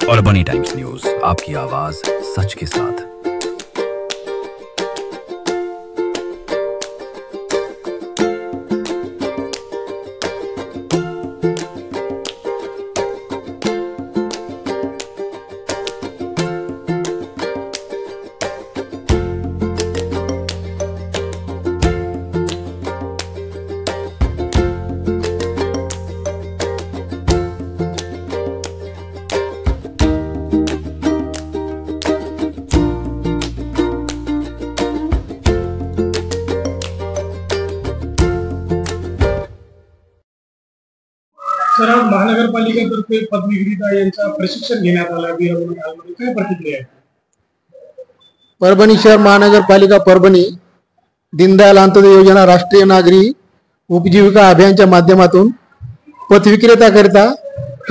Parbhani times news, आपकी आवाज सच के साथ। सर, आज महानगरपालिकेतर्फे पद्मविजेता यांचा प्रशिक्षण घेण्यात आलं वीरमरण, काय प्रतिक्रिया आहे? परभणी शहर महानगरपालिका परभणी दीनदयाल अंत्योदय योजना राष्ट्रीय नागरी उपजीविका अभियानच्या माध्यमातून पथविक्रेत्याकरिता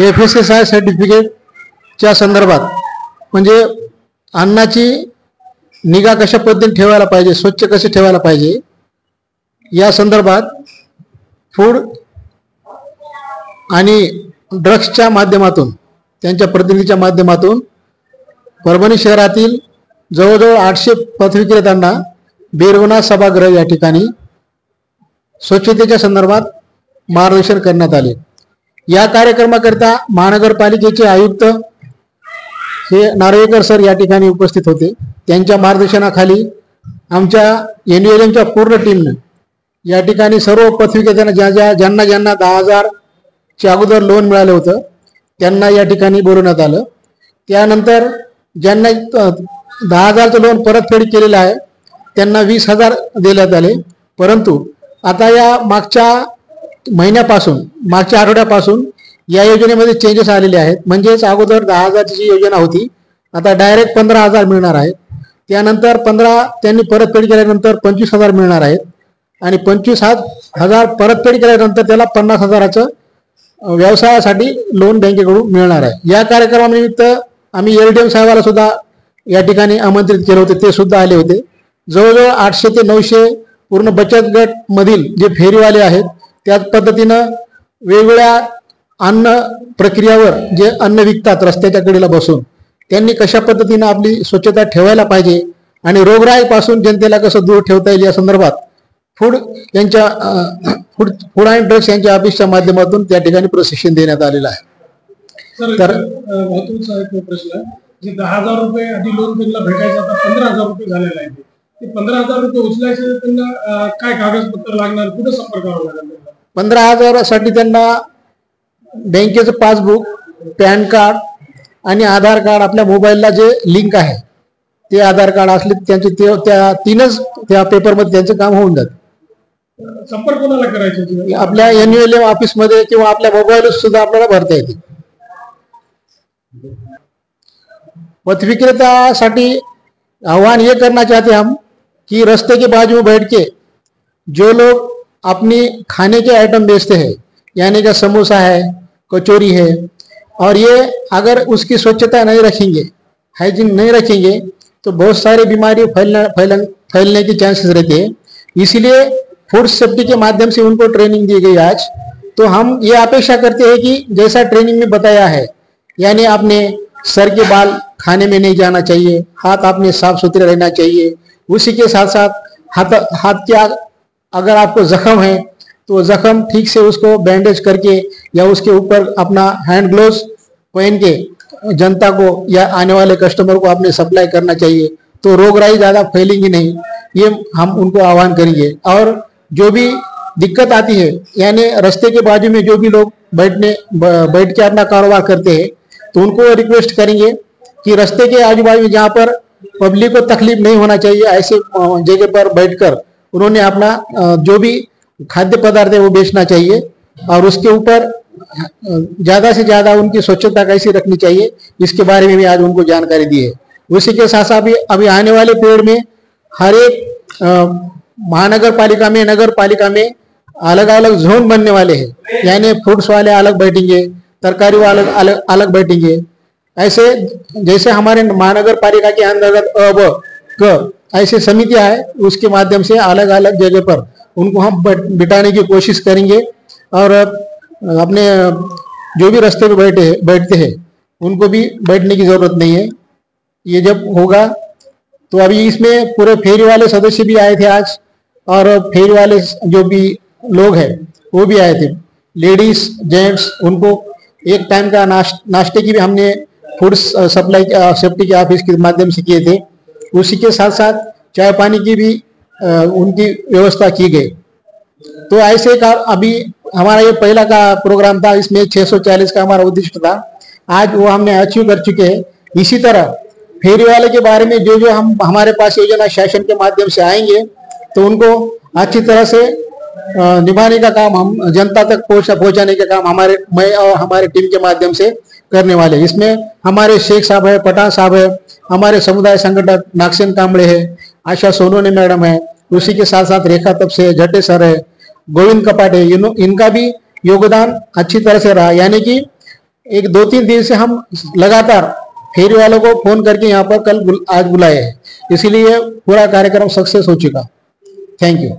FSSAI सर्टिफिकेटच्या संदर्भात म्हणजे अन्नाची निगा कशा पद्धतीने ठेवायला पाहिजे, स्वच्छ कसे ठेवायला पाहिजे या संदर्भात फूड आणि ड्रग्सच्या माध्यमातून त्यांच्या प्रतिनिधीच्या माध्यमातून परभणी शहरातील जवळजवळ 800 पथविक्रेत्यांना बेरवना सभागृह या ठिकाणी स्वच्छतेच्या संदर्भात मार्गदर्शन करण्यात आले। या कार्यक्रमाकरिता महानगरपालिकेचे आयुक्त हे नार्वेकर सर या ठिकाणी उपस्थित होते। त्यांच्या मार्गदर्शनाखाली आमच्या NULMच्या पूर्ण टीमने या ठिकाणी सर्व पथविक्रेत्यांना ज्यांना 10,000 च्या अगोदर लोन मिळालं होतं त्यांना या ठिकाणी बोलवण्यात आलं। त्यानंतर ज्यांना 10,000चं लोन परतफेड केलेलं आहे त्यांना 20,000 देण्यात आले। परंतु आता या मागच्या आठवड्यापासून या योजनेमध्ये चेंजेस आलेले आहेत। म्हणजेच अगोदर 10,000ची जी योजना होती आता डायरेक्ट 15,000 मिळणार आहेत। त्यानंतर 15 त्यांनी परतफेड केल्यानंतर 25,000 मिळणार आहेत आणि 25,000 परतफेड केल्यानंतर त्याला 50,000चं व्यवसायासाठी लोन बँकेकडून मिळणार आहे। या कार्यक्रमानिमित्त आम्ही LDM साहेबाला सुद्धा या ठिकाणी आमंत्रित केले होते, ते सुद्धा आले होते। जवळजवळ 800 ते 900 पूर्ण बचत गट मधील जे फेरीवाले आहेत त्याच पद्धतीनं वेगवेगळ्या अन्न प्रक्रियावर जे अन्न विकतात रस्त्याच्या कडेला बसून त्यांनी कशा पद्धतीनं आपली स्वच्छता ठेवायला पाहिजे आणि रोगराईपासून जनतेला कसं दूर ठेवता येईल या संदर्भात फूड आणि ड्रग्स यांच्या ऑफिसच्या माध्यमातून त्या ठिकाणी प्रशिक्षण देण्यात आलेलं आहे। तर महत्त्वाचा एक प्रश्न, जे 10,000 रुपये आधी लोन त्यांना भेटायचं आता 15,000 रुपये झालेला आहे, ते 15,000 रुपये उचलायचे त्यांना काय कागदपत्र लागणार, कुठे संपर्क करावा लागेल? 15,000 साठी त्यांना बँकेचं पासबुक, पॅन कार्ड आणि आधार कार्ड, आपल्या मोबाईलला जे लिंक आहे ते आधार कार्ड असले त्यांचे त्या 3च त्या पेपरमध्ये त्यांचं काम होऊन जातं। संपर्क कोणाला करायचा? आपल्या NULM ऑफिस मध्ये किंवा आपल्या मोबाईल सुद्धा आपल्याला भरता येते। पथ विक्रेतासाठी आह्वान ये करना चाहते हम कि रास्ते के बाजू में बैठ के जो लोग अपनी खाने के आइटम बेचते हैं यानी कि समोसा है, कचौरी है, और ये अगर उसकी स्वच्छता नहीं रखेंगे, हाइजीन नहीं रखेंगे तो बहुत सारी बीमारी फैलने के चांसेस रहते हैं। इसीलिए फूड सेफ्टी के माध्यम से उनको ट्रेनिंग दी गई आज। तो हम ये अपेक्षा करते हैं कि जैसा ट्रेनिंग में बताया है, यानी आपने सर के बाल खाने में नहीं जाना चाहिए, हाथ आपने साफ सुथरे रहना चाहिए। उसी के साथ साथ हाथ के अगर आपको जख्म है तो जख्म ठीक से उसको बैंडेज करके या उसके ऊपर अपना हैंड ग्लोव्स पहन के जनता को या आने वाले कस्टमर को आपने सप्लाई करना चाहिए, तो रोगराई ज़्यादा फैलेंगी नहीं, ये हम उनको आह्वान करेंगे। और जो भी दिक्कत आती है, यानी रास्ते के बाजू में जो भी लोग बैठ के अपना कारोबार करते हैं तो उनको रिक्वेस्ट करेंगे कि रास्ते के आजू बाजू जहाँ पर पब्लिक को तकलीफ नहीं होना चाहिए ऐसे जगह पर बैठकर उन्होंने अपना जो भी खाद्य पदार्थ है वो बेचना चाहिए और उसके ऊपर ज़्यादा से ज़्यादा उनकी स्वच्छता कैसी रखनी चाहिए इसके बारे में भी आज उनको जानकारी दी है। उसी के साथ साथ अभी आने वाले पीरियड में हर एक महानगर पालिका में, नगर पालिका में अलग अलग जोन बनने वाले हैं, यानी फ्रूट्स वाले अलग बैठेंगे, तरकारी वाले अलग बैठेंगे। ऐसे जैसे हमारे महानगर पालिका के अंतर्गत अ, ब, क ऐसी समितियां है, उसके माध्यम से अलग अलग जगह पर उनको हम बिठाने की कोशिश करेंगे और अपने जो भी रास्ते पे बैठते हैं उनको भी बैठने की जरूरत नहीं है। ये जब होगा तो अभी इसमें पूरे फेरी वाले सदस्य भी आए थे आज, और फेरी वाले जो भी लोग हैं वो भी आए थे, लेडीज जेंट्स, उनको एक टाइम का नाश्ते की भी हमने फूड सप्लाई सेफ्टी के ऑफिस के माध्यम से किए थे। उसी के साथ साथ चाय पानी की भी उनकी व्यवस्था की गई। तो ऐसे का अभी हमारा ये पहला का प्रोग्राम था, इसमें 640 का हमारा उद्दिष्ट था, आज वो हमने अचीव कर चुके हैं। इसी तरह फेरी वाले के बारे में जो जो हमारे पास योजना शासन के माध्यम से आएंगे तो उनको अच्छी तरह से निभाने का काम हम जनता तक पहुंचाने का काम मैं और हमारे टीम के माध्यम से करने वाले। इसमें हमारे शेख साहब है, पठान साहब है, हमारे समुदाय संगठक नागसेन कांबड़े है, आशा सोनोने मैडम है, उसी के साथ साथ रेखा तपसे, जटे सर है, गोविंद कपाट है, इनका भी योगदान अच्छी तरह से रहा। यानी कि एक 2-3 दिन से हम लगातार फेरी वालों को फोन करके यहाँ पर आज बुलाए हैं, इसीलिए पूरा कार्यक्रम सक्सेस हो चुका। Thank you.